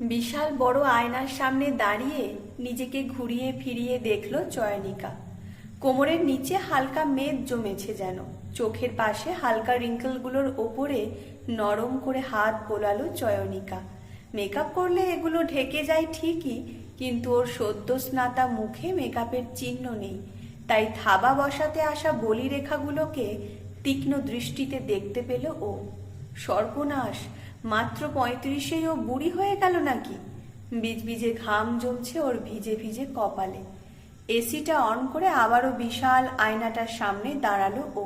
বিশাল বড় আয়নার সামনে দাঁড়িয়ে নিজেকে ঘুরিয়ে ফিরিয়ে দেখল চয়নিকা। কোমরের নিচে হালকা মেদ জমেছে, যেন চোখের পাশে হালকা রিঙ্কেলগুলোর ওপরে নরম করে হাত বোলালো চয়নিকা। মেকআপ করলে এগুলো ঢেকে যায় ঠিকই, কিন্তু ওর সদ্য স্নাতা মুখে মেকআপের চিহ্ন নেই। তাই থাবা বসাতে আসা বলিরেখাগুলোকে তীক্ষ্ণ দৃষ্টিতে দেখতে পেল ও। সর্বনাশ, মাত্র ৩৫-এই ও বুড়ি হয়ে গেল নাকি? বিজবিজে ঘাম জমছে ওর ভিজে ভিজে কপালে। এসিটা অন করে আবারও বিশাল আয়নাটার সামনে দাঁড়ালো ও।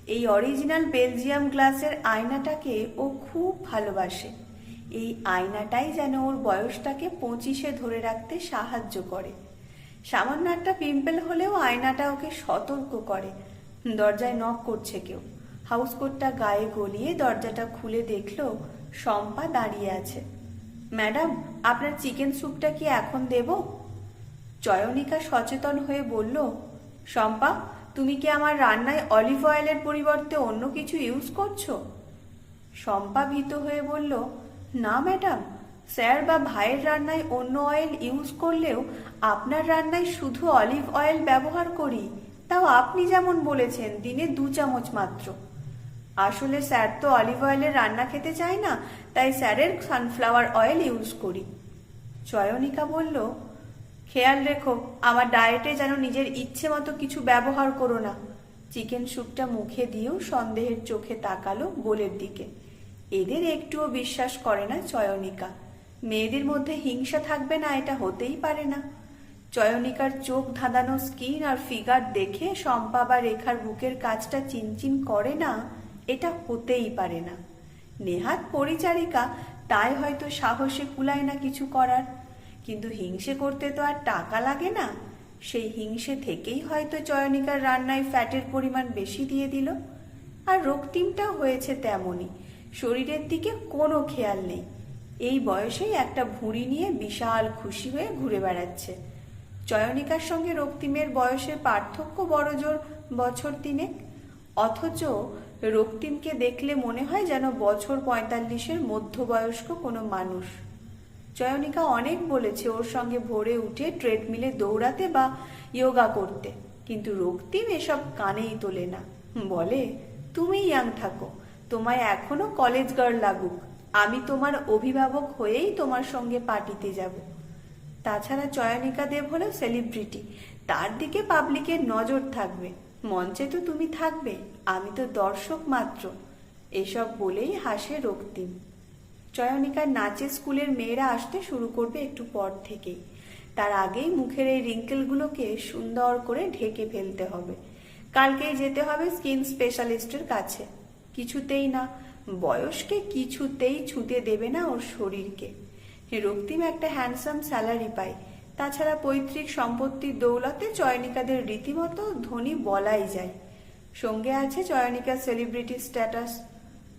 এই অরিজিনাল বেলজিয়াম গ্লাসের আয়নাটাকে ও খুব ভালোবাসে। এই আয়নাটাই যেন ওর বয়সটাকে ২৫-এ ধরে রাখতে সাহায্য করে। সামান্য একটা পিম্পল হলেও আয়নাটা ওকে সতর্ক করে। দরজায় নক করছে কেউ। হাউসকোটটা গায়ে গলিয়ে দরজাটা খুলে দেখল শম্পা দাঁড়িয়ে আছে। ম্যাডাম, আপনার চিকেন স্যুপটা কি এখন দেব? চয়নিকা সচেতন হয়ে বলল, শম্পা, তুমি কি আমার রান্নায় অলিভ অয়েলের পরিবর্তে অন্য কিছু ইউজ করছো? শম্পা ভীত হয়ে বলল, না ম্যাডাম, স্যার বা ভাইয়ের রান্নায় অন্য অয়েল ইউজ করলেও আপনার রান্নায় শুধু অলিভ অয়েল ব্যবহার করি, তাও আপনি যেমন বলেছেন দিনে ২ চামচ মাত্র। আসলে স্যার তো অলিভ অয়েলের রান্না খেতে চায় না, তাই স্যারের সানফ্লাওয়ার অয়েল ইউজ করি। চয়নিকা বলল, খেয়াল রেখো আমার ডায়েটে যেন নিজের ইচ্ছে মতো কিছু ব্যবহার করো না। চিকেন স্যুপটা মুখে দিয়েও সন্দেহের চোখে তাকালো বোলের দিকে। এদের একটুও বিশ্বাস করে না চয়নিকা। মেয়েদের মধ্যে হিংসা থাকবে না এটা হতেই পারে না। চয়নিকার চোখ ধাঁধানো স্কিন আর ফিগার দেখে শম্পা বা রেখার বুকের কাজটা চিনচিন করে না, এটা হতেই পারে না। নেহাত পরিচারিকা, তাই হয়তো সাহসে কুলায় না কিছু করার। কিন্তু হিংসে করতে তো আর টাকা লাগে না। সেই হিংসে থেকেই হয়তো চয়নিকার রান্নায় ফ্যাটের পরিমাণ বেশি দিয়ে দিল। আর রক্তিমটাও হয়েছে তেমনই, শরীরের দিকে কোনো খেয়াল নেই। এই বয়সেই একটা ভুঁড়ি নিয়ে বিশাল খুশি হয়ে ঘুরে বেড়াচ্ছে। চয়নিকার সঙ্গে রক্তিমের বয়সের পার্থক্য বড় জোর বছর ৩ অথচ রক্তিমকে দেখলে মনে হয় যেন বছর ৪৫-এর মধ্যবয়স্ক কোনো মানুষ। চয়নিকা অনেক বলেছে ওর সঙ্গে ভোরে উঠে ট্রেডমিলে দৌড়াতে বা যোগা করতে, কিন্তু রক্তিম এসব কানেই তোলে না। বলে, তুমি ইয়াং থাকো, তোমায় এখনো কলেজ গার্ল লাগুক, আমি তোমার অভিভাবক হয়েই তোমার সঙ্গে পার্টিতে যাব। তাছাড়া চয়নিকা দেব হলো সেলিব্রিটি, তার দিকে পাবলিকের নজর থাকবে। মঞ্চে তো তুমি থাকবে, আমি তো দর্শক মাত্র। এসব বলেই হাসে রক্তিম। চয়নিকার নাচে স্কুলের মেয়েরা আসতে শুরু করবে একটু পর থেকেই। তার আগেই মুখের এই রিঙ্কেলগুলোকে সুন্দর করে ঢেকে ফেলতে হবে। কালকেই যেতে হবে স্কিন স্পেশালিস্টের কাছে। কিছুতেই না, বয়সকে কিছুতেই ছুঁতে দেবে না ওর শরীরকে। রক্তিম একটা হ্যান্ডসাম স্যালারি পায়, তাছাড়া পৈতৃক সম্পত্তির দৌলতে চয়নিকাদের রীতিমতো ধনী বলাই যায়। সঙ্গে আছে চয়নিকার সেলিব্রিটি স্ট্যাটাস।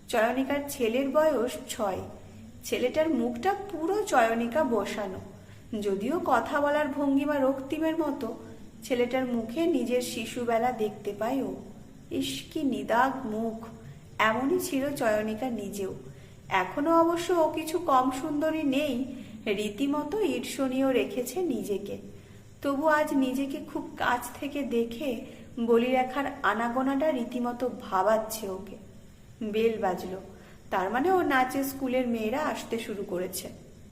চয়নিকার ছেলের বয়স ৬। ছেলেটার মুখটা পুরো চয়নিকা বসানো। যদিও কথা বলার ভঙ্গিমা রক্তিমের মতো, ছেলেটার মুখে নিজের শিশুবেলা দেখতে পায় ও। ইস, কি নিদাগ মুখ! এমনই ছিল চয়নিকা নিজেও। এখনো অবশ্য ও কিছু কম সুন্দরী নেই, রীতিমতো ঈর্ষণীয় রেখেছে নিজেকে। তবু আজ নিজেকে খুব কাছ থেকে দেখে বলিরেখার আনাগোনাটা রীতিমতো ভাবাচ্ছে ওকে। বেল বাজলো, তার মানে ও নাচে স্কুলের মেয়েরা আসতে শুরু করেছে।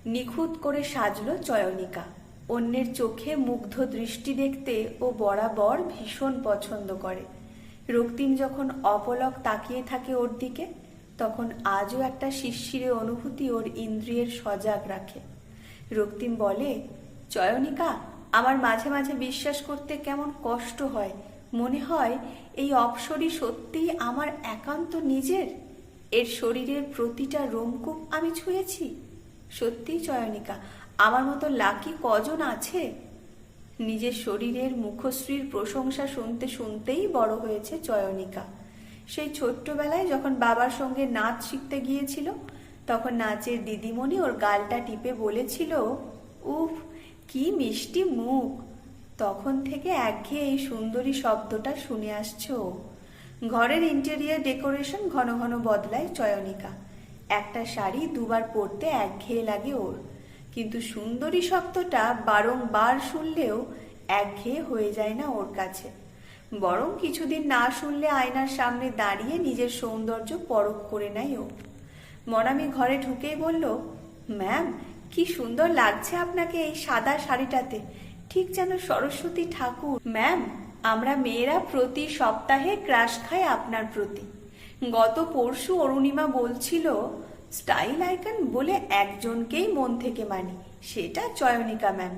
নিখুঁত করে সাজলো চয়নিকা। অন্যের চোখে মুগ্ধ দৃষ্টি দেখতে ও বরাবর ভীষণ পছন্দ করে। রক্তিম যখন অপলক তাকিয়ে থাকে ওর দিকে, তখন আজও একটা শিরশিরে অনুভূতি ওর ইন্দ্রিয়ের সজাগ রাখে। রক্তিম বলে, চয়নিকা, আমার মাঝে মাঝে বিশ্বাস করতে কেমন কষ্ট হয়। মনে হয় এই অপ্সরী সত্যিই আমার একান্ত নিজের। এর শরীরের প্রতিটা রোমকূপ আমি ছুঁয়েছি। সত্যিই চয়নিকা, আমার মতো লাকি কজন আছে? নিজের শরীরের মুখশ্রীর প্রশংসা শুনতে শুনতেই বড় হয়েছে চয়নিকা। সেই ছোট্টবেলায় যখন বাবার সঙ্গে নাচ শিখতে গিয়েছিল, তখন নাচের দিদিমণি ওর গালটা টিপে বলেছিল, উফ, কি মিষ্টি মুখ। তখন থেকে একঘেয়ে এই সুন্দরী শব্দটা শুনে আসছে ও। ঘরের ইন্টেরিয়ার ডেকোরেশন ঘন ঘন বদলায় চয়নিকা। একটা শাড়ি দুবার পরতে একঘেয়ে লাগে ওর। কিন্তু সুন্দরী শব্দটা বারংবার শুনলেও একঘেয়ে হয়ে যায় না ওর কাছে। বরং কিছুদিন না শুনলে আয়নার সামনে দাঁড়িয়ে নিজের সৌন্দর্য পরখ করে নেয় ও। মনামি ঘরে ঢুকেই বলল, ম্যাম, কি সুন্দর লাগছে আপনাকে এই সাদা শাড়িটাতে, ঠিক যেন সরস্বতী ঠাকুর। ম্যাম, আমরা মেয়েরা প্রতি সপ্তাহে ক্রাশ খাই আপনার প্রতি। গত পরশু অরুণিমা বলছিল স্টাইল আইকন বলে একজনকেই মন থেকে মানি, সেটা চয়নিকা ম্যাম।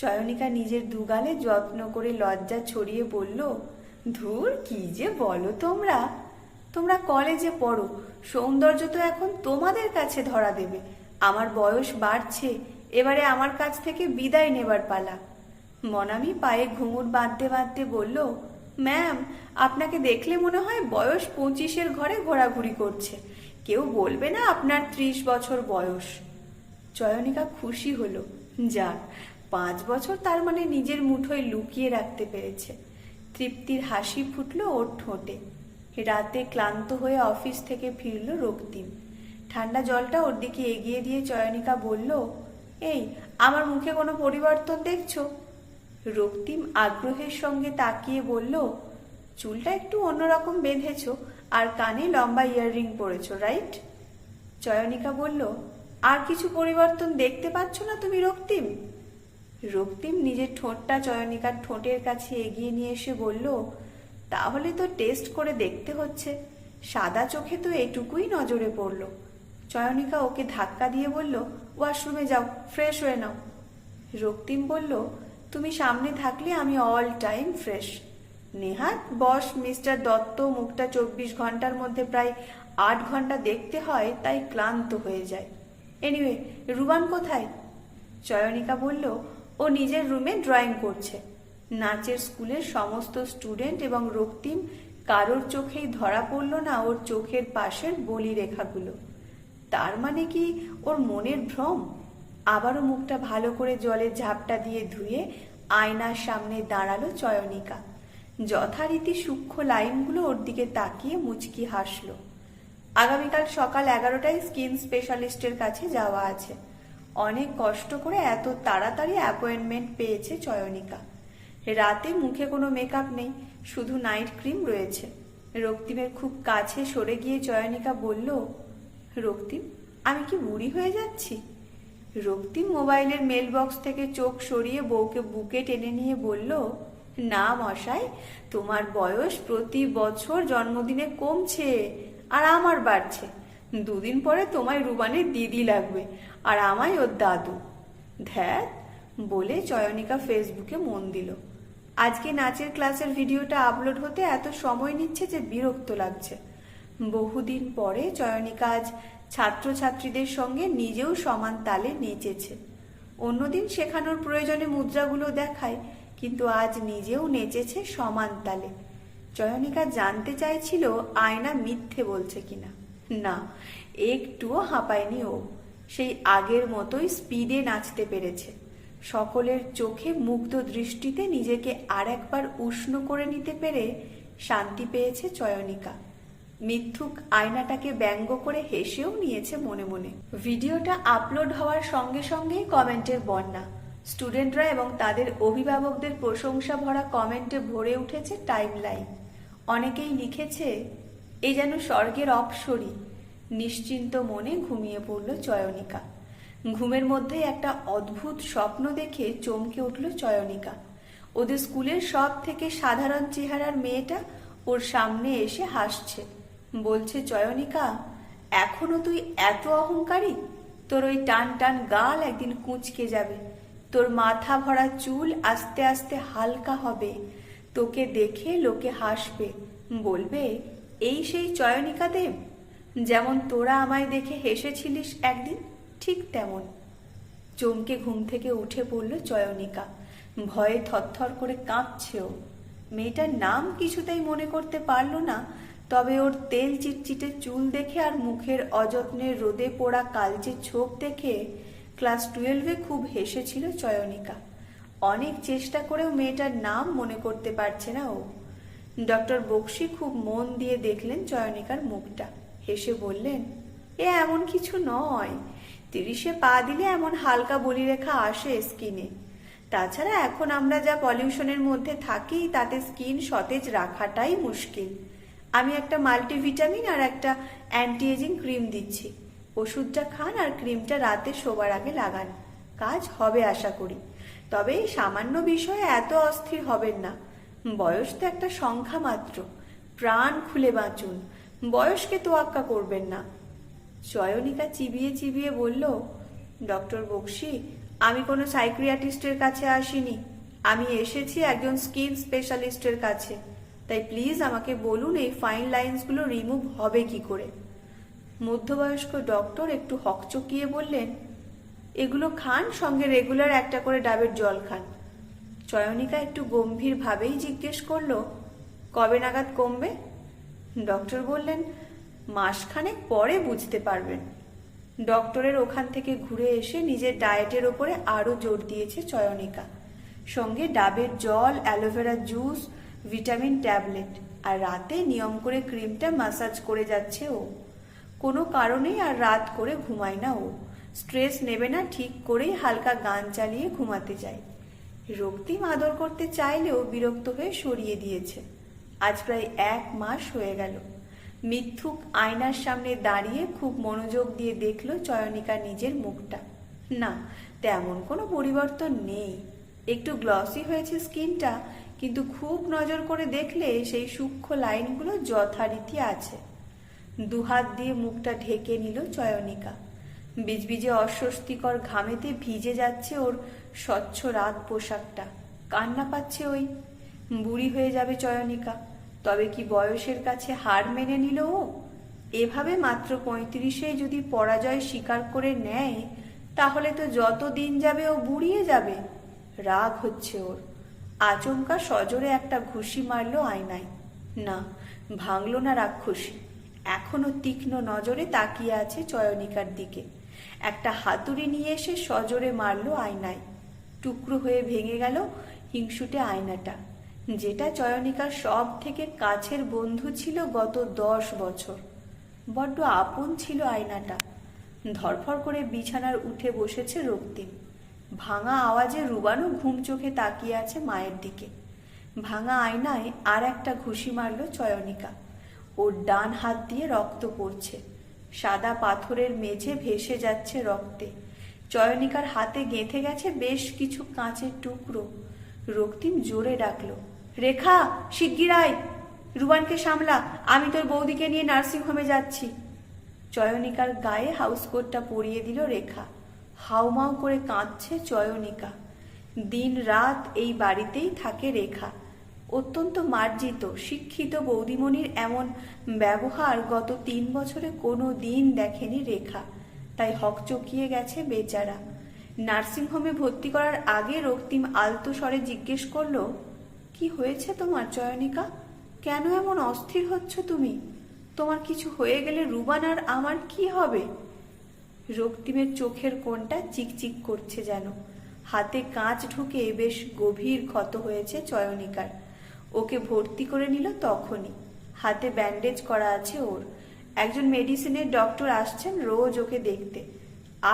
চয়নিকা নিজের দুগালে যত্ন করে লজ্জা ছড়িয়ে বলল, ধুর, কি যে বলো তোমরা। তোমরা কলেজে পড়ো, সৌন্দর্য তো এখন তোমাদের কাছে ধরা দেবে। আমার বয়স বাড়ছে, এবারে আমার কাছ থেকে বিদায় নেবার পালা। মনামি পায়ে ঘুঙুর বাঁধতে বাঁধতে বলল, ম্যাম, আপনাকে দেখলে মনে হয় বয়স 25-এর ঘরে ঘোরাঘুরি করছে। কেউ বলবে না আপনার 30 বছর বয়স। চয়নিকা খুশি হলো, যাক, 5 বছর তার মানে নিজের মুঠোয় লুকিয়ে রাখতে পেরেছে। তৃপ্তির হাসি ফুটল ওর ঠোঁটে। রাতে ক্লান্ত হয়ে অফিস থেকে ফিরল রক্তিম। ঠান্ডা জলটা ওর দিকে এগিয়ে দিয়ে চয়নিকা বলল, এই, আমার মুখে কোনো পরিবর্তন দেখছো? রক্তিম আগ্রহের সঙ্গে তাকিয়ে বলল, চুলটা একটু অন্যরকম বেঁধেছ আর কানে লম্বা ইয়াররিং পরেছো, রাইট? চয়নিকা বলল, আর কিছু পরিবর্তন দেখতে পাচ্ছ না তুমি রক্তিম? রক্তিম নিজের ঠোঁটটা চয়নিকার ঠোঁটের কাছে এগিয়ে নিয়ে এসে বলল, তাহলে তো টেস্ট করে দেখতে হচ্ছে। সাদা চোখে তো এটুকুই নজরে পড়ল। চয়নিকা ওকে ধাক্কা দিয়ে বলল, ওয়াশরুমে যাও, ফ্রেশ হয়ে নাও। রক্তিম বলল, তুমি সামনে থাকলে আমি অল টাইম ফ্রেশ। নেহাত বস মিস্টার দত্ত মুখটা 24 ঘন্টার মধ্যে প্রায় 8 ঘন্টা দেখতে হয়, তাই ক্লান্ত হয়ে যায়। এনিওয়ে, রুবান কোথায়? চয়নিকা বলল, ও নিজের রুমে ড্রয়িং করছে। নাচের স্কুলের সমস্ত স্টুডেন্ট এবং রক্তিম কারোর চোখেই ধরা পড়ল না ওর চোখের পাশের বলি রেখাগুলো। তার মানে কি ওর মনের ভ্রম? আবারও মুখটা ভালো করে জলের ঝাপটা দিয়ে ধুয়ে আয়নার সামনে দাঁড়ালো চয়নিকা। যথারীতি সূক্ষ্ম লাইনগুলো ওর দিকে তাকিয়ে মুচকি হাসল। আগামীকাল সকাল 11টায় স্কিন স্পেশালিস্টের কাছে যাওয়া আছে। অনেক কষ্ট করে এত তাড়াতাড়ি অ্যাপয়েন্টমেন্ট পেয়েছে চয়নিকা। রাতে মুখে কোনো মেকআপ নেই, শুধু নাইট ক্রিম রয়েছে। রক্তিমের খুব কাছে সরে গিয়ে চয়নিকা বলল, রক্তিম, আমি কি বুড়ি হয়ে যাচ্ছি? রক্তিম মোবাইলের মেল বক্স থেকে চোখ সরিয়ে বউকে বুকে টেনে নিয়ে বলল, না মশাই, তোমার বয়স প্রতি বছর জন্মদিনে কমছে আর আমার বাড়ছে। 2 দিন পরে তোমায় রুবানের দিদি লাগবে আর আমায় ওর দাদু। ধ্যাত, বলে চয়নিকা ফেসবুকে মন দিল। আজকে নাচের ক্লাসের ভিডিওটা আপলোড হতে এত সময় নিচ্ছে যে বিরক্ত লাগছে। বহুদিন পরে চয়নিকা আজ ছাত্রছাত্রীদের সঙ্গে নিজেও সমান তালে নেচেছে। অন্যদিন শেখানোর প্রয়োজনে মুদ্রাগুলো দেখায়, কিন্তু আজ নিজেও নেচেছে সমান তালে। চয়নিকা জানতে চাইছিল আয়না মিথ্যে বলছে কিনা। না, একটুও হাঁপায়নি ও। সেই আগের মতোই স্পিডে নাচতে পেরেছে। সকলের চোখে মুগ্ধ দৃষ্টিতে নিজেকে আর একবার উষ্ণ করে নিতে পেরে শান্তি পেয়েছে চয়নিকা। মিথ্যুক আয়নাটাকে ব্যঙ্গ করে হেসেও নিয়েছে মনে মনে। ভিডিওটা আপলোড হওয়ার সঙ্গে সঙ্গেই কমেন্টের বন্যা। স্টুডেন্টরা এবং তাদের অভিভাবকদের প্রশংসা ভরা কমেন্টে ভরে উঠেছে টাইমলাইন। অনেকেই লিখেছে, এই যেন স্বর্গের অপ্সরী। নিশ্চিন্ত মনে ঘুমিয়ে পড়ল চয়নিকা। ঘুমের মধ্যে একটা অদ্ভুত স্বপ্ন দেখে চমকে উঠল চয়নিকা। ওদের স্কুলের সব থেকে সাধারণ চেহারার মেয়েটা ওর সামনে এসে হাসছে। বলছে, চয়নিকা, এখনো তুই এত অহংকারী? তোর ওই টান টান গাল একদিন কুঁচকে যাবে। তোর মাথা ভরা চুল আস্তে আস্তে হালকা হবে। তোকে দেখে লোকে হাসবে, বলবে, এই সেই চয়নিকা দেব। যেমন তোরা আমায় দেখে হেসেছিলিস একদিন, ঠিক তেমন। চমকে ঘুম থেকে উঠে পড়ল চয়নিকা। ভয়ে থরথর করে কাঁপছেও। মেয়েটার নাম কিছুতেই মনে করতে পারল না, তবে ওর তেল চিটচিটে চুল দেখে আর মুখের অযত্নে রোদে পোড়া কালচে ছোপ দেখে ক্লাস 12-এ খুব হেসেছিল চয়নিকা। অনেক চেষ্টা করেও মেয়েটার নাম মনে করতে পারছে না ও। ডক্টর বক্সি খুব মন দিয়ে দেখলেন চয়নিকার মুখটা, হেসে বললেন, এ এমন কিছু নয়। 30-এ পা দিলে এমন হালকা বলিরেখা আসে স্কিনে। তাছাড়া এখন আমরা যা পলিউশনের মধ্যে থাকি তাতে স্কিন সতেজ রাখাটাই মুশকিল। আমি একটা মাল্টিভিটামিন আর একটা অ্যান্টি এজিং ক্রিম দিচ্ছি। ওষুধটা খান আর ক্রিমটা রাতে শোবার আগে লাগান, কাজ হবে আশা করি। তবে এই সামান্য বিষয়ে এত অস্থির হবেন না। বয়স তো একটা সংখ্যা মাত্র, প্রাণ খুলে বাঁচুন, বয়সকে তোয়াক্কা করবেন না। চয়নিকা চিবিয়ে চিবিয়ে বলল, ডক্টর বক্সি, আমি কোনো সাইকিয়াট্রিস্টের কাছে আসিনি, আমি এসেছি একজন স্কিন স্পেশালিস্টের কাছে। তাই প্লিজ আমাকে বলুন এই ফাইন লাইন্সগুলো রিমুভ হবে কি করে। মধ্যবয়স্ক ডক্টর একটু হকচকিয়ে বললেন, এগুলো খান, সঙ্গে রেগুলার একটা করে ডাবের জল খান। চয়নিকা একটু গম্ভীর ভাবেই জিজ্ঞেস করলো, কবে নাগাদ কমবে? ডক্টর বললেন, মাসখানেক পরে বুঝতে পারবেন। ডক্টরের ওখান থেকে ঘুরে এসে নিজের ডায়েটের ওপরে আরো জোর দিয়েছে চয়নিকা। সঙ্গে ডাবের জল, অ্যালোভেরা জুস, ভিটামিন ট্যাবলেট, আর রাতে নিয়ম করে ক্রিমটা ম্যাসাজ করে যাচ্ছে ও। কোনো কারণেই আর রাত করে ঘুমায় না ও, স্ট্রেস নেবে না ঠিক করেই হালকা গান চালিয়ে ঘুমাতে যায়। রক্তিম আদর করতে চাইলেও বিরক্ত হয়ে সরিয়ে দিয়েছে। আজ প্রায় 1 মাস হয়ে গেল। মিথ্যুক আয়নার সামনে দাঁড়িয়ে খুব মনোযোগ দিয়ে দেখল চয়নিকা নিজের মুখটা। না, তেমন কোনো পরিবর্তন নেই। একটু গ্লসি হয়েছে স্কিনটা, কিন্তু খুব নজর করে দেখলে সেই সূক্ষ্ম লাইনগুলো যথারীতি আছে। দুহাত দিয়ে মুখটা ঢেকে নিল চয়নিকা। বিজবিজে অস্বস্তিকর ঘামেতে ভিজে যাচ্ছে ওর স্বচ্ছ রাত পোশাকটা। কান্না পাচ্ছে ওই। বুড়ি হয়ে যাবে চয়নিকা, তবে কি বয়সের কাছে হার মেনে নিল ও? এভাবে মাত্র 35-এ যদি পরাজয় স্বীকার করে নেয়, তাহলে তো যত দিন যাবে ও বুড়িয়ে যাবে। রাগ হচ্ছে ওর। আচমকা সজোরে একটা ঘুষি মারল আয়নায়। না, ভাঙল না রাক্ষসী, এখনো তীক্ষ্ণ নজরে তাকিয়ে আছে চয়নিকার দিকে। একটা হাতুড়ি নিয়ে এসে সজোরে মারল আয়নায়। টুকরো হয়ে ভেঙে গেল হিংসুটে আয়নাটা, যেটা চয়নিকার সব থেকে কাছের বন্ধু ছিল গত 10 বছর। বড্ড আপন ছিল আয়নাটা। ধরফর করে বিছানার উঠে বসেছে রক্তিম। ভাঙা আওয়াজে রুবানও ঘুম চোখে তাকিয়ে আছে মায়ের দিকে। ভাঙা আয়নায় আর একটা ঘুষি মারল চয়নিকা। ওর ডান হাত দিয়ে রক্ত পড়ছে। সাদা পাথরের মেঝে ভেসে যাচ্ছে রক্তে। চয়নিকার হাতে গেঁথে গেছে বেশ কিছু কাঁচের টুকরো। রক্তিম জোরে ডাকলো, রেখা, শিগগির আয়, রুবানকে সামলা, আমি তোর বৌদিকে নিয়ে নার্সিংহোমে যাচ্ছি। চয়নিকার গায়ে হাউসকোটটা পরিয়ে দিল রেখা। হাউমাউ করে কাঁদছে চয়নিকা। দিন রাত এই বাড়িতেই থাকে রেখা। অত্যন্ত মার্জিত শিক্ষিত বৌদিমণির এমন ব্যবহার গত 3 বছরে কোনো দিন দেখেনি রেখা। তাই হকচকিয়ে গেছে বেচারা। নার্সিংহোমে ভর্তি করার আগে রক্তিম আলতো স্বরে জিজ্ঞেস করলো, কি হয়েছে তোমার চয়নিকা? কেন এমন অস্থির হচ্ছ তুমি? তোমার কিছু হয়ে গেলে রুবান আর আমার কি হবে? রক্তিমের চোখের কোণটা চিকচিক করছে যেন। হাতে কাঁচ ঢুকে বেশ গভীর ক্ষত হয়েছে চয়নিকার। ওকে ভর্তি করে নিল তখনই। হাতে ব্যান্ডেজ করা আছে ওর। একজন মেডিসিনের ডক্টর আসছেন রোজ ওকে দেখতে।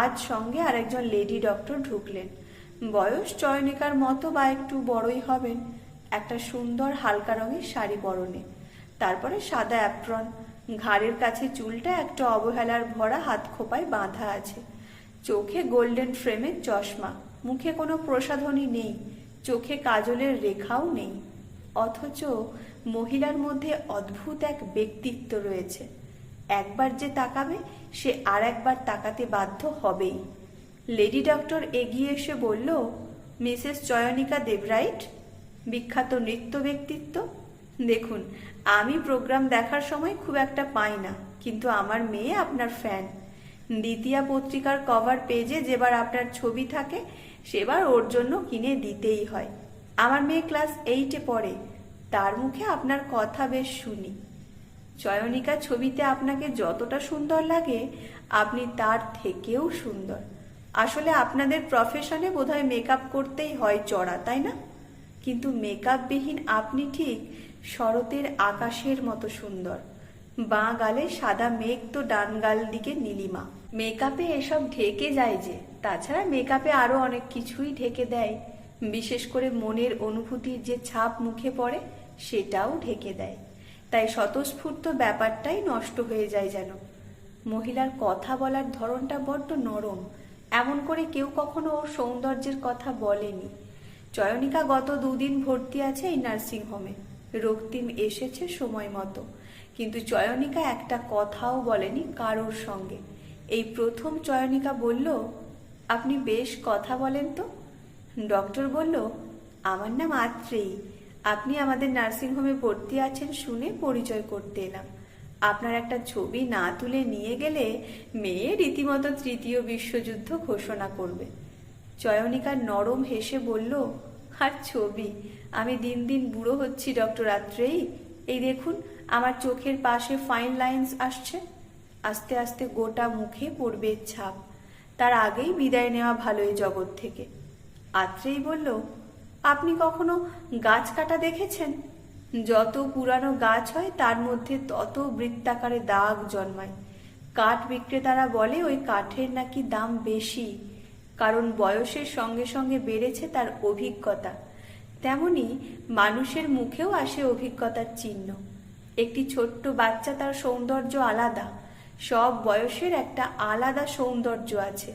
আজ সঙ্গে আরেকজন লেডি ডক্টর ঢুকলেন। বয়স চয়নিকার মতো বা একটু বড়ই হবেন। একটা সুন্দর হালকা রঙের শাড়ি পরনে, তারপরে সাদা অ্যাপ্রন। ঘাড়ের কাছে চুলটা একটা অবহেলার ভরা হাত খোপায় বাঁধা আছে। চোখে গোল্ডেন ফ্রেমের চশমা। মুখে কোনো প্রসাধনী নেই, চোখে কাজলের রেখাও নেই। অথচ মহিলার মধ্যে অদ্ভুত এক ব্যক্তিত্ব রয়েছে। একবার যে তাকাবে সে আর একবার তাকাতে বাধ্য হবেই। লেডি ডক্টর এগিয়ে এসে বলল, মিসেস চয়নিকা দেবরাইট, বিখ্যাত নৃত্য ব্যক্তিত্ব। দেখুন, আমি প্রোগ্রাম দেখার সময় খুব একটা পাই না, কিন্তু আমার মেয়ে আপনার ফ্যান। দ্বিতীয়া পত্রিকার কভার পেজে যেবার আপনার ছবি থাকে সেবার ওর জন্য কিনে দিতেই হয়। আমার মেয়ে ক্লাস 8-এ পড়ে, তার মুখে আপনার কথা বেশ শুনি। চয়নিকা ছবিতে আপনাকে যতটা সুন্দর লাগে আপনি তার থেকেও সুন্দর। আসলে আপনাদের প্রফেশনে বোধহয় মেকআপ করতেই হয় চড়া, তাই না? কিন্তু মেকআপবিহীন আপনি ঠিক শরতের আকাশের মতো সুন্দর। বাঁ গালে সাদা মেঘ তো ডান গাল দিকে নীলিমা। মেকআপে এসব ঢেকে যায় যে, তাছাড়া মেকআপে আরো অনেক কিছুই ঢেকে দেয়, বিশেষ করে মনের অনুভূতির যে ছাপ মুখে পড়ে সেটাও ঢেকে দেয়। তাই স্বতঃস্ফূর্ত ব্যাপারটাই নষ্ট হয়ে যায় যেন। মহিলার কথা বলার ধরনটা বড্ড নরম, এমন করে কেউ কখনো ওর সৌন্দর্যের কথা বলেনি। চয়নিকা গত 2 দিন ভর্তি আছে এই নার্সিং হোমে। রক্তিম এসেছে সময় মতো, কিন্তু চয়নিকা একটা কথাও বলেনি কারোর সঙ্গে। এই প্রথম চয়নিকা বলল, আপনি বেশ কথা বলেন তো। ডক্টর বলল, আমার নাম আত্রেয়ী, আপনি আমাদের নার্সিং হোমে ভর্তি আছেন শুনে পরিচয় করতে এলাম। আপনার একটা ছবি না তুলে নিয়ে গেলে মেয়ে রীতিমতো 3য় বিশ্বযুদ্ধ ঘোষণা করবে। চয়নিকা নরম হেসে বলল, আর ছবি, আমি দিন দিন বুড়ো হচ্ছি ডক্টর আত্রেয়ী। এই দেখুন, আমার চোখের পাশে ফাইন লাইন্স আসছে, আস্তে আস্তে গোটা মুখে পড়বে ছাপ। তার আগেই বিদায় নেওয়া ভালো এই জগৎ থেকে। আত্রেয়ী বলল, আপনি কখনো গাছ কাটা দেখেছেন? যত পুরানো গাছ হয় তার মধ্যে তত বৃত্তাকারে দাগ জন্মায়। কাঠ বিক্রেতারা বলে ওই কাঠের নাকি দাম বেশি, কারণ বয়সের সঙ্গে সঙ্গে বেড়েছে তার অভিজ্ঞতা। তেমনি মানুষের মুখেও আসে অভিজ্ঞতার চিহ্ন। একটি ছোট্ট বাচ্চা, তার সৌন্দর্য আলাদা। সব বয়সের একটা আলাদা সৌন্দর্য আছে।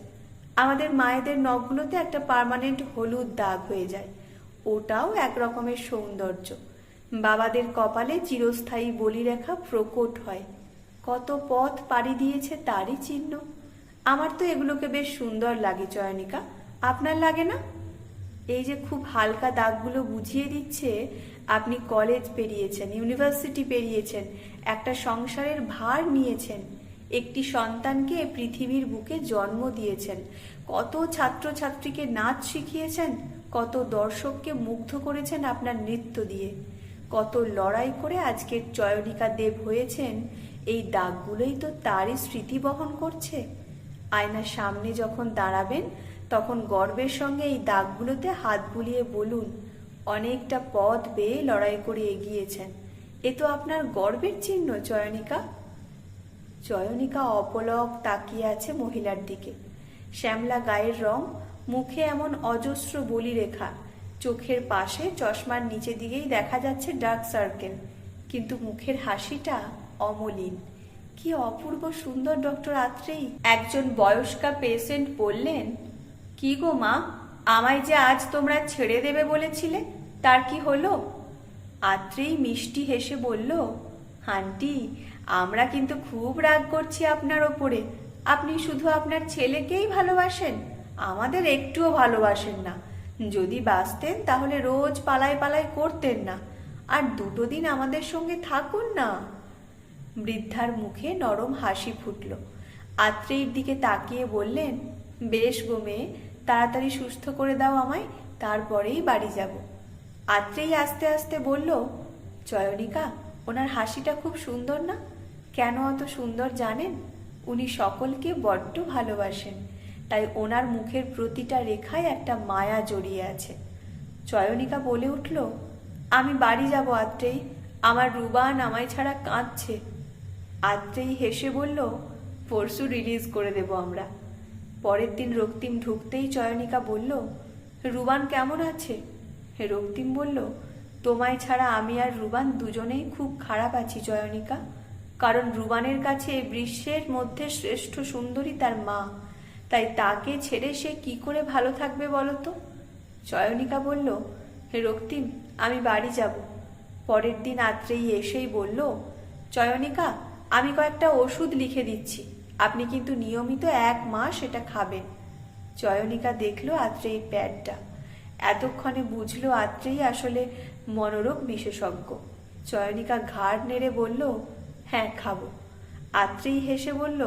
আমাদের মায়েদের নখগুলোতে একটা পার্মানেন্ট হলুদ দাগ হয়ে যায়, ওটাও এক রকমের সৌন্দর্য। বাবাদের কপালে চিরস্থায়ী বলিরেখা প্রকট হয়, কত পথ পাড়ি দিয়েছে তারই চিহ্ন। আমার তো এগুলোকে বেশ সুন্দর লাগে চয়নিকা, আপনার লাগে না? এই যে খুব হালকা দাগগুলো বুঝিয়ে দিচ্ছে আপনি কলেজ পেরিয়েছেন, ইউনিভার্সিটি পেরিয়েছেন, একটা সংসারের ভার নিয়েছেন, একটি সন্তানকে পৃথিবীর বুকে জন্ম দিয়েছেন, কত ছাত্রছাত্রীকে নাচ শিখিয়েছেন, কত দর্শককে মুগ্ধ করেছেন আপনার নৃত্য দিয়ে, কত লড়াই করে আজকের চয়নিকা দেব হয়েছেন। এই দাগগুলোই তো তারই স্মৃতি বহন করছে। আয়নার সামনে যখন দাঁড়াবেন তখন গর্বের সঙ্গে এই দাগগুলোতে হাত বুলিয়ে বলুন, অনেকটা পথ বেয়ে লড়াই করে এগিয়েছেন। এ তো আপনার গর্বের চিহ্ন চয়নিকা। চয়নিকা অপলক তাকিয়ে আছে মহিলার দিকে। শ্যামলা গায়ের রং, মুখে এমন অজস্র বলিরেখা, চোখের পাশে চশমার নিচে দিকেই দেখা যাচ্ছে ডার্ক সার্কেল, কিন্তু মুখের হাসিটা অমলিন। কি অপূর্ব সুন্দর ডক্টর আত্রেয়ী। একজন বয়স্কা পেশেন্ট বললেন, কি গো মা, আমায় যে আজ তোমরা ছেড়ে দেবে বলেছিলে, তার কি হলো? আত্রেয়ী মিষ্টি হেসে বলল, আন্টি, আমরা কিন্তু খুব রাগ করছি আপনার ওপরে। আপনি শুধু আপনার ছেলেকেই ভালোবাসেন, আমাদের একটুও ভালোবাসেন না। যদি বাঁচতেন তাহলে রোজ পালায় পালায় করতেন না, আর 2 দিন আমাদের সঙ্গে থাকুন না। বৃদ্ধার মুখে নরম হাসি ফুটল। আত্রেয়ীর দিকে তাকিয়ে বললেন, বেশ গো মেয়ে, তাড়াতাড়ি সুস্থ করে দাও আমায়, তারপরেই বাড়ি যাব। আত্রেয়ী আস্তে আস্তে বলল, চয়নিকা, ওনার হাসিটা খুব সুন্দর না? কেন অত সুন্দর জানেন? উনি সকলকে বড্ড ভালোবাসেন, তাই ওনার মুখের প্রতিটা রেখায় একটা মায়া জড়িয়ে আছে। চয়নিকা বলে উঠল, আমি বাড়ি যাব আত্রেয়ী, আমার রুবান আমায় ছাড়া কাঁদছে। আত্রেয়ী হেসে বলল, পরশু রিলিজ করে দেব আমরা। পরের দিন রক্তিম ঢুকতেই চয়নিকা বলল, রুবান কেমন আছে? রক্তিম বলল, তোমায় ছাড়া আমি আর রুবান দুজনেই খুব খারাপ আছি চয়নিকা, কারণ রুবানের কাছে এই বিশ্বের মধ্যে শ্রেষ্ঠ সুন্দরী তার মা, তাই তাকে ছেড়ে সে কি করে ভালো থাকবে বলো তো? চয়নিকা বলল, রক্তিম, আমি বাড়ি যাব। পরের দিন আত্রেয়ী এসেই বলল, চয়নিকা, আমি কয়েকটা ওষুধ লিখে দিচ্ছি, আপনি কিন্তু নিয়মিত 1 মাস এটা খাবেন। চয়নিকা দেখল আত্রেয়ীর প্যাডটা। এতক্ষণে বুঝলো আত্রেয়ী আসলে মনোরোগ বিশেষজ্ঞ। চয়নিকা ঘাড় নেড়ে বলল, হ্যাঁ খাবো। আত্রেয়ী হেসে বলল,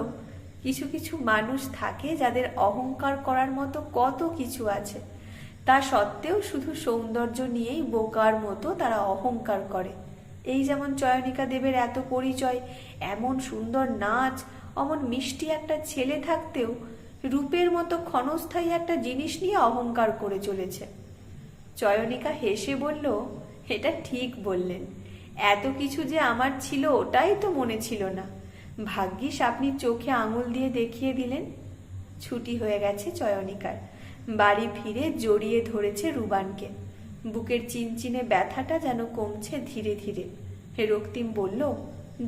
কিছু কিছু মানুষ থাকে যাদের অহংকার করার মতো কত কিছু আছে, তা সত্ত্বেও শুধু সৌন্দর্য নিয়েই বোকার মতো তারা অহংকার করে। এই যেমন চয়নিকা দেবের এত পরিচয়, এমন সুন্দর নাচ, অমন মিষ্টি একটা ছেলে থাকতেও রূপের মতো ক্ষণস্থায়ী একটা জিনিস নিয়ে অহংকার করে চলেছে। চয়নিকা হেসে বলল, এটা ঠিক বললেন। এত কিছু যে আমার ছিল ওটাই তো মনে ছিল না। ভাগ্যিস আপনি চোখে আঙুল দিয়ে দেখিয়ে দিলেন। ছুটি হয়ে গেছে চয়নিকার। বাড়ি ফিরে জড়িয়ে ধরেছে রুবানকে। বুকের চিনচিনে ব্যথাটা যেন কমছে ধীরে ধীরে। রক্তিম বলল,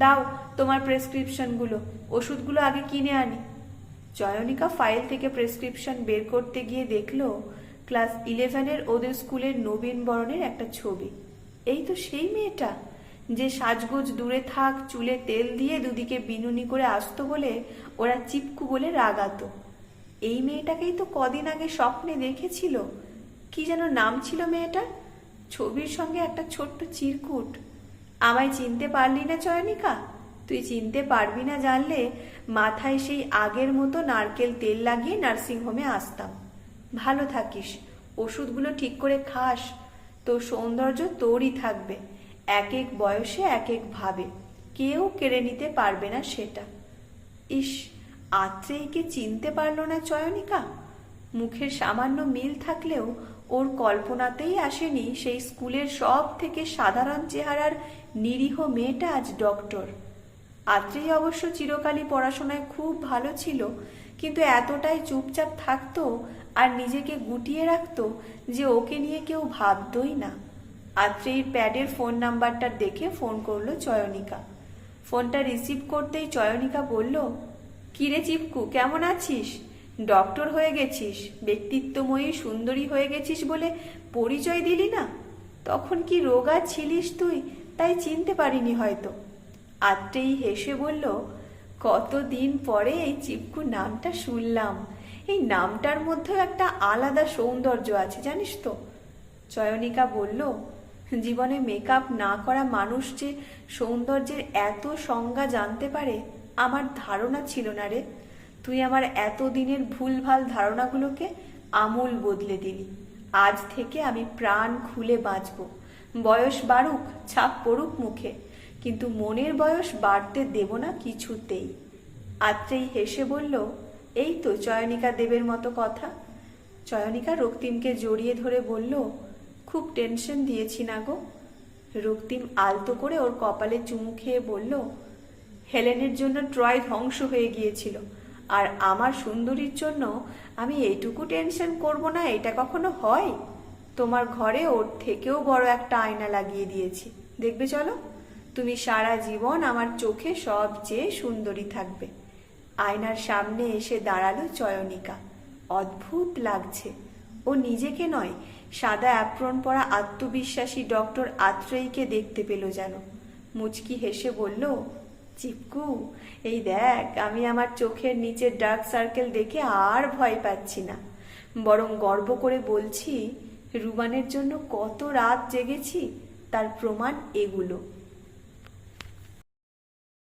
দাও তোমার প্রেসক্রিপশনগুলো, ওষুধগুলো আগে কিনে আনি। চয়নিকা ফাইল থেকে প্রেসক্রিপশন বের করতে গিয়ে দেখল ক্লাস 11-এর ওদের স্কুলের নবীন বরণের একটা ছবি। এই তো সেই মেয়েটা যে সাজগোজ দূরে থাক চুলে তেল দিয়ে দুদিকে বিনুনি করে আসতো বলে ওরা চিপকু বলে রাগাতো। এই মেয়েটাকেই তো কদিন আগে স্বপ্নে দেখেছিল। কি যেন নাম ছিল মেয়েটার? ছবির সঙ্গে একটা ছোট্ট চিরকুট। আমায় চিনতে পারলি না চয়নিকা? তুই চিনতে পারবি না জানলে মাথায় সেই আগের মতো নারকেল তেল লাগিয়ে নার্সিংহোমে আসতাম। ভালো থাকিস, ওষুধগুলো ঠিক করে খাস, তোর সৌন্দর্য তোরই থাকবে। এক এক বয়সে এক এক ভাবে, কেউ কেড়ে নিতে পারবে না সেটা। ইস, আত্রেয়ীকে চিনতে পারল না চয়নিকা। মুখের সামান্য মিল থাকলেও ওর কল্পনাতেই আসেনি সেই স্কুলের সব থেকে সাধারণ চেহারার নিরীহ মেয়েটা আজ ডক্টর। আত্রেয়ী অবশ্য চিরকালই পড়াশোনায় খুব ভালো ছিল, কিন্তু এতটাই চুপচাপ থাকতো আর নিজেকে গুটিয়ে রাখতো যে ওকে নিয়ে কেউ ভাবতই না। আত্রেয়ীর প্যাডের ফোন নাম্বারটা দেখে ফোন করলো চয়নিকা। ফোনটা রিসিভ করতেই চয়নিকা বলল, কিরে চিপকু, কেমন আছিস? ডক্টর হয়ে গেছিস, ব্যক্তিত্বময়ী সুন্দরী হয়ে গেছিস বলে পরিচয় দিলি না। তখন কি রোগা ছিলিস তুই, তাই চিনতে পারিনি হয়তো। আত্রেয়ী হেসে বলল, কতদিন পরে এই চিপকু নামটা শুনলাম। এই নামটার মধ্যেও একটা আলাদা সৌন্দর্য আছে জানিস তো। চয়নিকা বলল, জীবনে মেকআপ না করা মানুষ যে সৌন্দর্যের এত সংজ্ঞা জানতে পারে আমার ধারণা ছিল না রে। তুই আমার এতদিনের ভুলভাল ধারণাগুলোকে আমূল বদলে দিলি। আজ থেকে আমি প্রাণ খুলে বাঁচব। বয়স বাড়ুক, ছাপ পড়ুক মুখে, কিন্তু মনের বয়স বাড়তে দেব না কিছুতেই। আত্রেয়ী হেসে বলল, এই তো চয়নিকা দেবের মতো কথা। চয়নিকা রক্তিমকে জড়িয়ে ধরে বলল, খুব টেনশন দিয়েছি না গো। রক্তিম আলতো করে ওর কপালে চুমু খেয়ে বলল, হেলেনের জন্য ট্রয় ধ্বংস হয়ে গিয়েছিল, আর আমার সুন্দরীর জন্য আমি এইটুকু টেনশন করব না এটা কখনো হয়? তোমার ঘরে ওর থেকেও বড় একটা আয়না লাগিয়ে দিয়েছি, দেখবে চলো। তুমি সারা জীবন আমার চোখে সবচেয়ে সুন্দরী থাকবে। আয়নার সামনে এসে দাঁড়ালো চয়নিকা। অদ্ভুত লাগছে। ও নিজেকে নয়, সাদা অ্যাপ্রন পরা আত্মবিশ্বাসী ডক্টর আত্রেয়ীকে দেখতে পেল যেন। মুচকি হেসে বলল, চিপকু, এই দেখ, আমি আমার চোখের নিচের ডার্ক সার্কেল দেখে আর ভয় পাচ্ছি না। বরং গর্ব করে বলছি, রুবানের জন্য কত রাত জেগেছি তার প্রমাণ এগুলো।